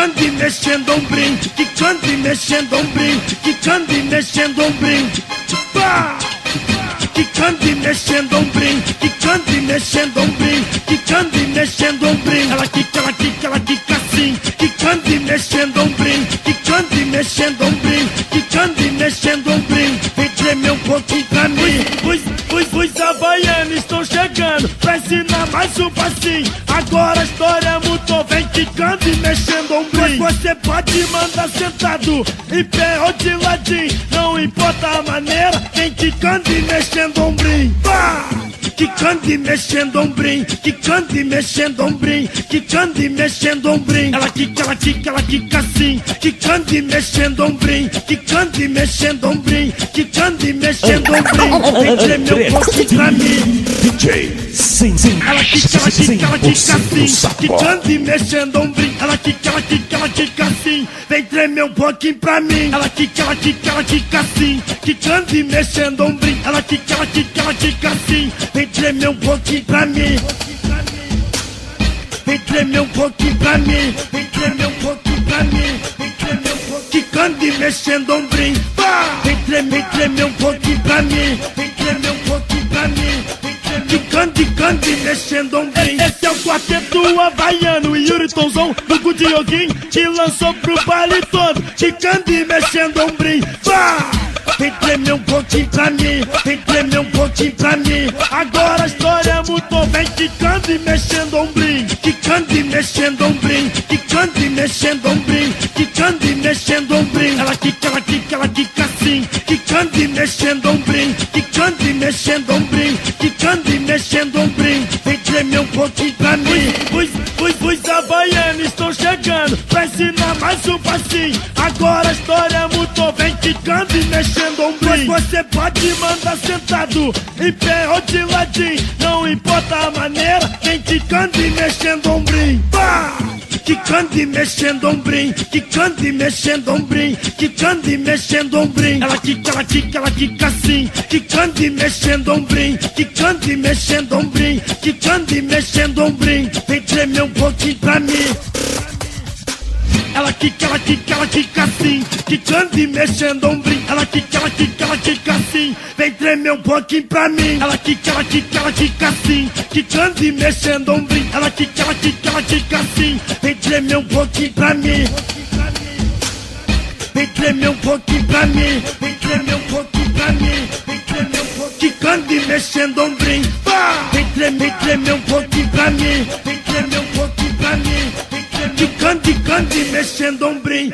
quicando e mexendo ombrinho, quicando e mexendo ombrinho, quicando e mexendo ombrinho, pá! Quicando e mexendo ombrinho, quicando e mexendo ombrinho, quicando e mexendo ombrinho. Ela quica assim, quicando e mexendo ombrinho, quicando e mexendo ombrinho, quicando e mexendo ombrinho. Vem tremer um pouquinho pra mim. Os havaianos estão chegando pra ensinar mais um passinho. Agora a história mudou, vem quicando e mexendo ombrinho. Você pode mandar sentado, em pé ou de ladinho, não importa a maneira, vem quicando e mexendo ombrinho. Pá! Quicando e mexendo ombrinho, quicando e mexendo ombrinho, quicando e mexendo ombrinho. Ela quica assim, quicando e mexendo ombrinho, quicando e mexendo ombrinho, quicando e mexendo ombrinho. Vem tremer um pouquinho pra mim. DJ Sim. Ela quica assim, quicando e mexendo ombrinho. Ela quica assim, vem tremer um pouquinho pra mim. Ela quica assim, quicando e mexendo ombrinho. Ela quica assim, vem tremer um pouquinho pra mim. Vem tremer um pouquinho pra mim. Vem tremer um pouquinho pra mim. Vem tremer um pouquinho. Quicando e mexendo ombrinho. Vem tremer um pouquinho pra mim. Vem tremer um pouquinho pra mim. Quicando e mexendo ombrinho. Esse é o quarteto havaiano e Yuri Tonzão do Good Yoguin te lançou pro baile todo. Quicando e mexendo ombrinho. Vem tremer um pouquinho pra mim, vem tremer um pouquinho pra mim. Agora a história mudou, vem quicando e mexendo ombrinho, quicando e mexendo ombrinho, quicando e mexendo ombrinho, quicando e mexendo ombrinho. Ela quica assim, quicando e mexendo ombrinho, quicando e mexendo ombrinho, quicando e mexendo ombrinho. Vem tremer um pouquinho pra mim. Os havaianos estão chegando pra ensinar mais um passinho. Agora a história mudou, vem quicando e mexendo ombrinho. Você pode mandar sentado, em pé ou de ladinho, não importa a maneira, vem quicando e mexendo ombrinho. Pá! Quicando e mexendo ombrinho, quicando e mexendo ombrinho, quicando e mexendo ombrinho. Ela quica assim, quicando e mexendo ombrinho, quicando e mexendo ombrinho, quicando e mexendo ombrinho. Vem tremer um pouquinho pra mim. Ela quica assim, quicando e mexendo ombrinho. Ela quica assim, vem tremer um pouquinho pra mim. Ela quica assim, quicando e mexendo ombrinho. Ela quica assim, vem tremer um pouquinho pra mim. Vem tremer um pouquinho pra mim, vem tremer um pouquinho pra mim, vem tremer um pouquinho. Quicando e mexendo ombrinho. Vem tremer um pouquinho pra mim, vem tremer um pouquinho pra mim. Quicando e mexendo ombrinho.